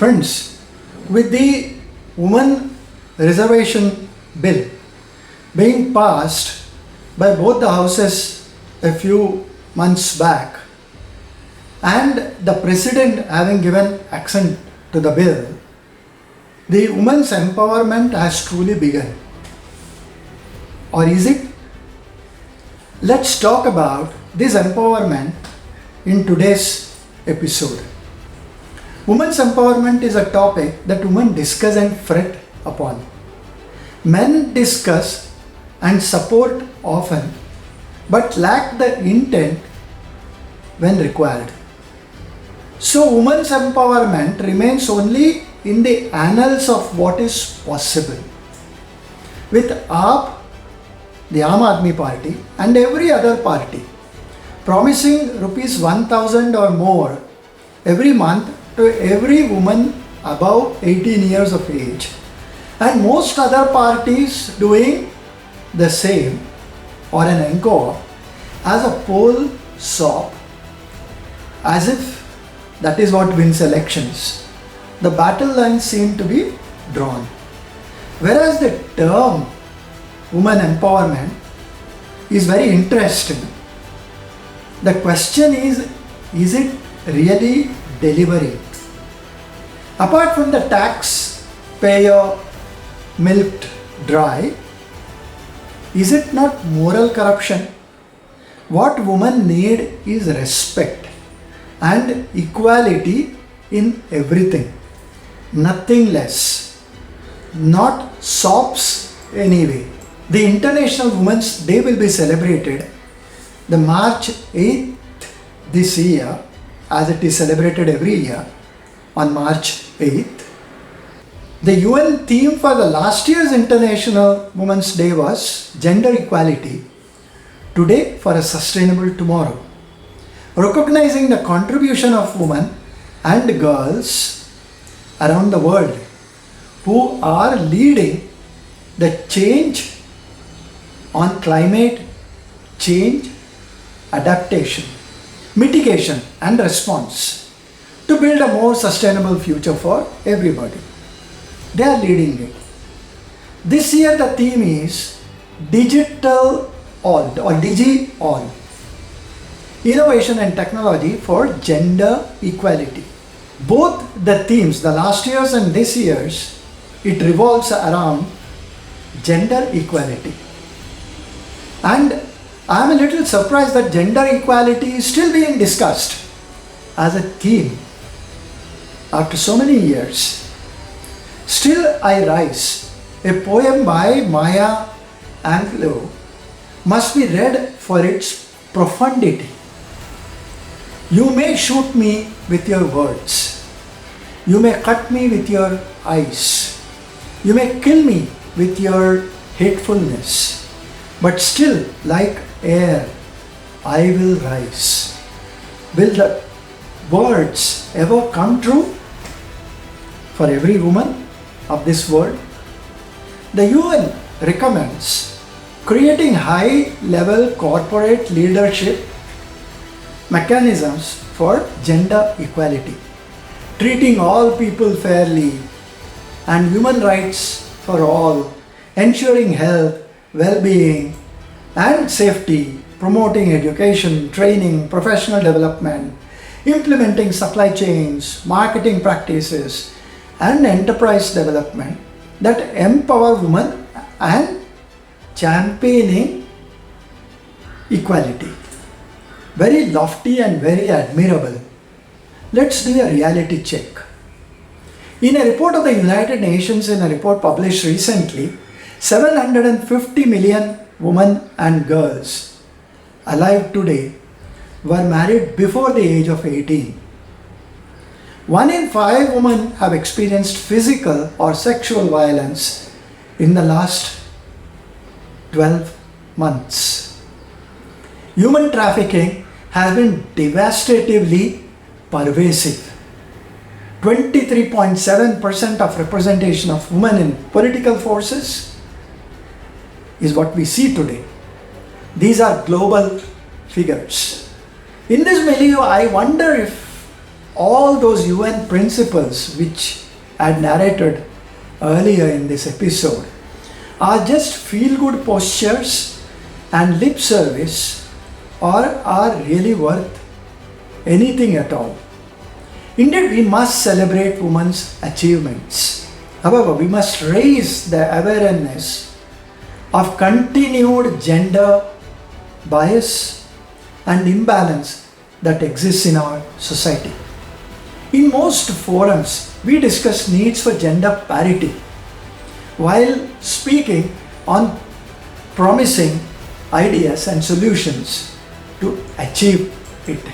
Friends, with the Women Reservation Bill being passed by both the houses a few months back and the President having given accent to the bill, the women's empowerment has truly begun. Or is it? Let's talk about this empowerment in today's episode. Women's empowerment is a topic that women discuss and fret upon. Men discuss and support often, but lack the intent when required. So, women's empowerment remains only in the annals of what is possible. With AAP, the Aam Aadmi Party, and every other party promising rupees 1,000 or more every month to every woman above 18 years of age, and most other parties doing the same or an encore as a poll sop, as if that is what wins elections. The battle lines seem to be drawn. Whereas the term women empowerment is very interesting. The question is it really delivering? Apart from the taxpayer milked dry, is it not moral corruption? What women need is respect and equality in everything, nothing less, not sops anyway. The International Women's Day will be celebrated the March 8th this year, as it is celebrated every year on March 8th. The UN theme for the last year's International Women's Day was Gender Equality, Today for a Sustainable Tomorrow, recognizing the contribution of women and girls around the world who are leading the change on climate change, adaptation, mitigation and response to build a more sustainable future for everybody. They are leading it. This year the theme is Digital All or Digi All, Innovation and Technology for Gender Equality. Both the themes, the last year's and this year's, it revolves around gender equality. And I am a little surprised that gender equality is still being discussed as a theme after so many years. Still I Rise, a poem by Maya Angelou, must be read for its profundity. You may shoot me with your words. You may cut me with your eyes. You may kill me with your hatefulness. But still, like air, I will rise. Will the words ever come true for every woman of this world? The UN recommends creating high-level corporate leadership mechanisms for gender equality, treating all people fairly, and human rights for all, ensuring health, well-being and safety, promoting education, training, professional development, implementing supply chains, marketing practices and enterprise development that empower women and championing equality. Very lofty and very admirable. Let's do a reality check. In a report of the United Nations, in a report published recently, 750 million women and girls alive today were married before the age of 18. 1 in 5 women have experienced physical or sexual violence in the last 12 months. Human trafficking has been devastatingly pervasive. 23.7% of representation of women in political forces is what we see today. These are global figures. In this milieu, I wonder if all those UN principles which I had narrated earlier in this episode are just feel-good postures and lip service, or are really worth anything at all. Indeed, we must celebrate women's achievements. However, we must raise the awareness of continued gender bias and imbalance that exists in our society. In most forums, we discuss needs for gender parity while speaking on promising ideas and solutions to achieve it.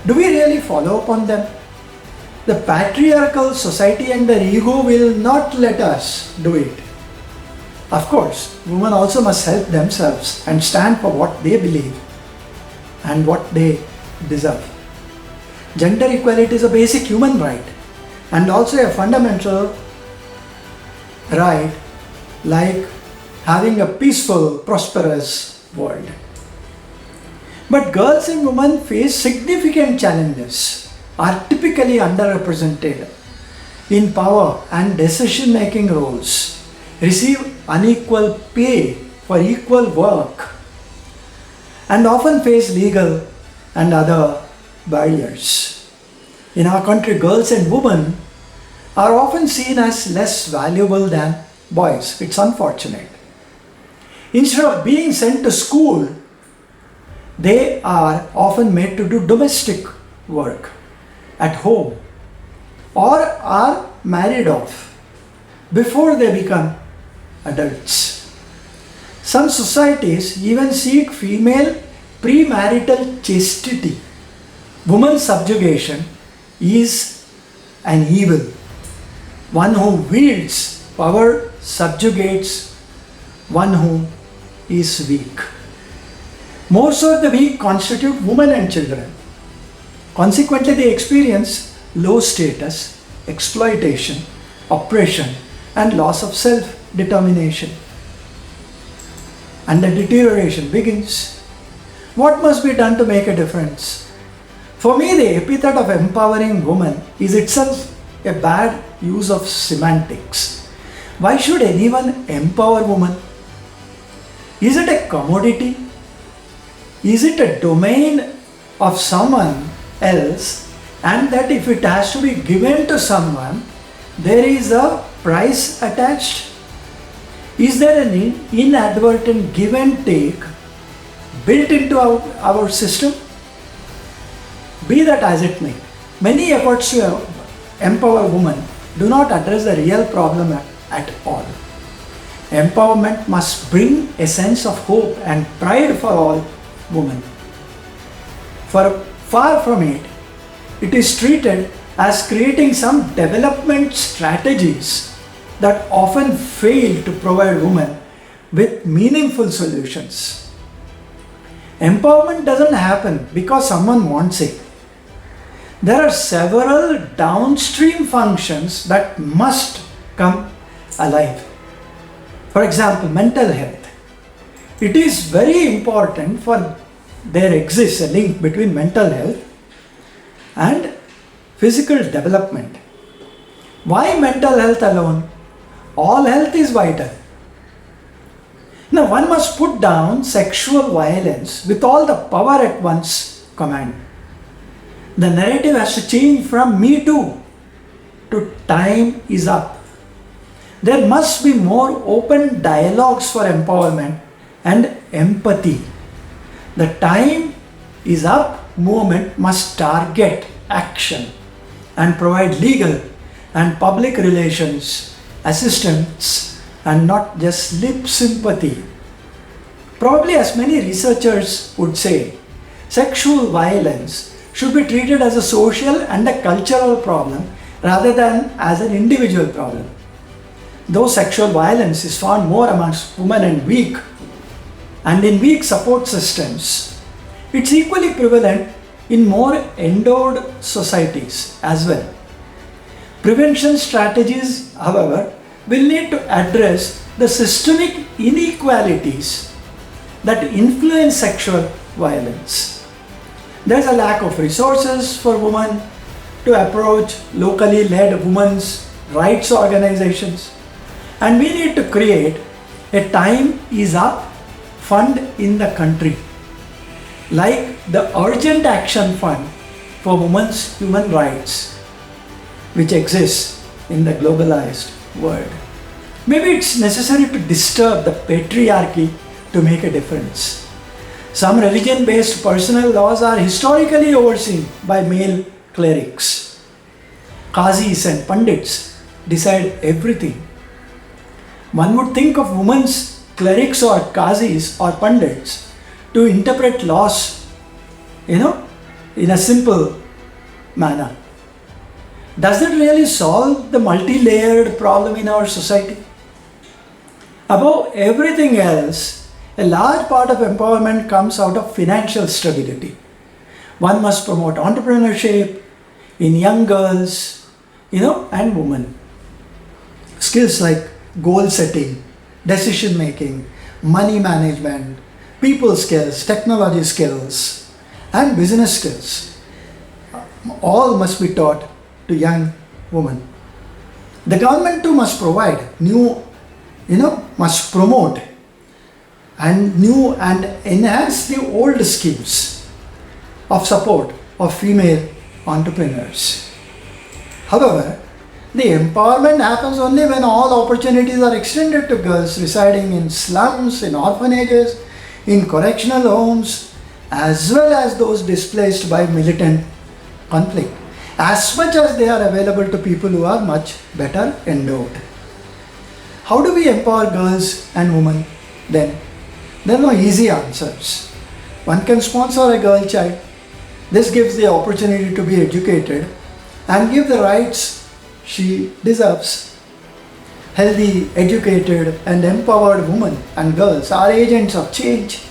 Do we really follow up on them? The patriarchal society and their ego will not let us do it. Of course, women also must help themselves and stand for what they believe and what they deserve. Gender equality is a basic human right and also a fundamental right, like having a peaceful, prosperous world. But girls and women face significant challenges, are typically underrepresented in power and decision-making roles, receive unequal pay for equal work, and often face legal and other barriers. In our country, girls and women are often seen as less valuable than boys. It's unfortunate. Instead of being sent to school, they are often made to do domestic work at home or are married off before they become adults. Some societies even seek female premarital chastity. Woman's subjugation is an evil. One who wields power subjugates one who is weak. Most of the weak constitute women and children. Consequently, they experience low status, exploitation, oppression, and loss of self-determination. And the deterioration begins. What must be done to make a difference? For me, the epithet of empowering women is itself a bad use of semantics. Why should anyone empower women? Is it a commodity? Is it a domain of someone else, and that if it has to be given to someone, there is a price attached? Is there an inadvertent give and take built into our system? Be that as it may, many efforts to empower women do not address the real problem at all. Empowerment must bring a sense of hope and pride for all women. Far from it, it is treated as creating some development strategies that often fail to provide women with meaningful solutions. Empowerment doesn't happen because someone wants it. There are several downstream functions that must come alive. For example, mental health. It is very important for there exists a link between mental health and physical development. Why mental health alone? All health is vital. Now, one must put down sexual violence with all the power at one's command. The narrative has to change from "me too" to "time is up." There must be more open dialogues for empowerment and empathy. The "time is up" movement must target action and provide legal and public relations assistance and not just lip sympathy. Probably, as many researchers would say, sexual violence should be treated as a social and a cultural problem rather than as an individual problem. Though sexual violence is found more amongst women and in weak support systems, it's equally prevalent in more endowed societies as well. Prevention strategies, however, will need to address the systemic inequalities that influence sexual violence. There's a lack of resources for women to approach locally led women's rights organizations. And we need to create a time is up fund in the country, like the Urgent Action Fund for Women's Human Rights, which exists in the globalized world. Maybe it's necessary to disturb the patriarchy to make a difference. Some religion-based personal laws are historically overseen by male clerics. Qazis and pandits decide everything. One would think of women's clerics or qazis or pandits to interpret laws, in a simple manner. Does it really solve the multi-layered problem in our society? Above everything else, a large part of empowerment comes out of financial stability. One must promote entrepreneurship in young girls, and women. Skills like goal setting, decision making, money management, people skills, technology skills, and business skills all must be taught to young women. The government too must provide must promote and new and enhance the old schemes of support of female entrepreneurs. However, the empowerment happens only when all opportunities are extended to girls residing in slums, in orphanages, in correctional homes, as well as those displaced by militant conflict, as much as they are available to people who are much better endowed. How do we empower girls and women then? There are no easy answers. One can sponsor a girl child. This gives the opportunity to be educated and give the rights she deserves. Healthy, educated, and empowered women and girls are agents of change.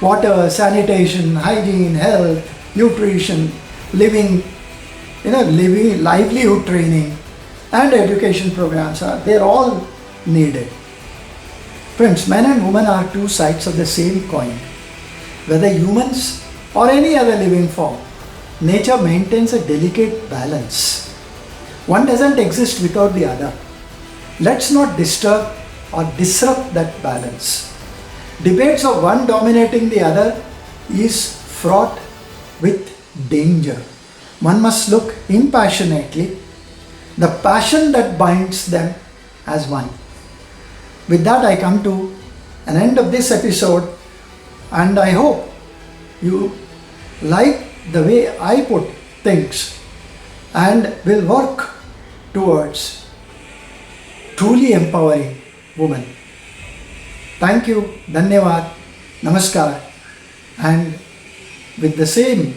Water, sanitation, hygiene, health, nutrition, livelihood training, and education programs they're all needed. Friends, men and women are two sides of the same coin. Whether humans or any other living form, nature maintains a delicate balance. One doesn't exist without the other. Let's not disturb or disrupt that balance. Debates of one dominating the other is fraught with danger. One must look impassionately, the passion that binds them as one. With that, I come to an end of this episode, and I hope you like the way I put things and will work towards truly empowering women. Thank you, Dhanyavad, Namaskar, and with the same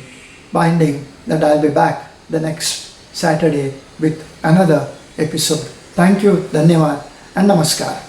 binding that I'll be back the next Saturday with another episode. Thank you, Dhanyavad, and Namaskar.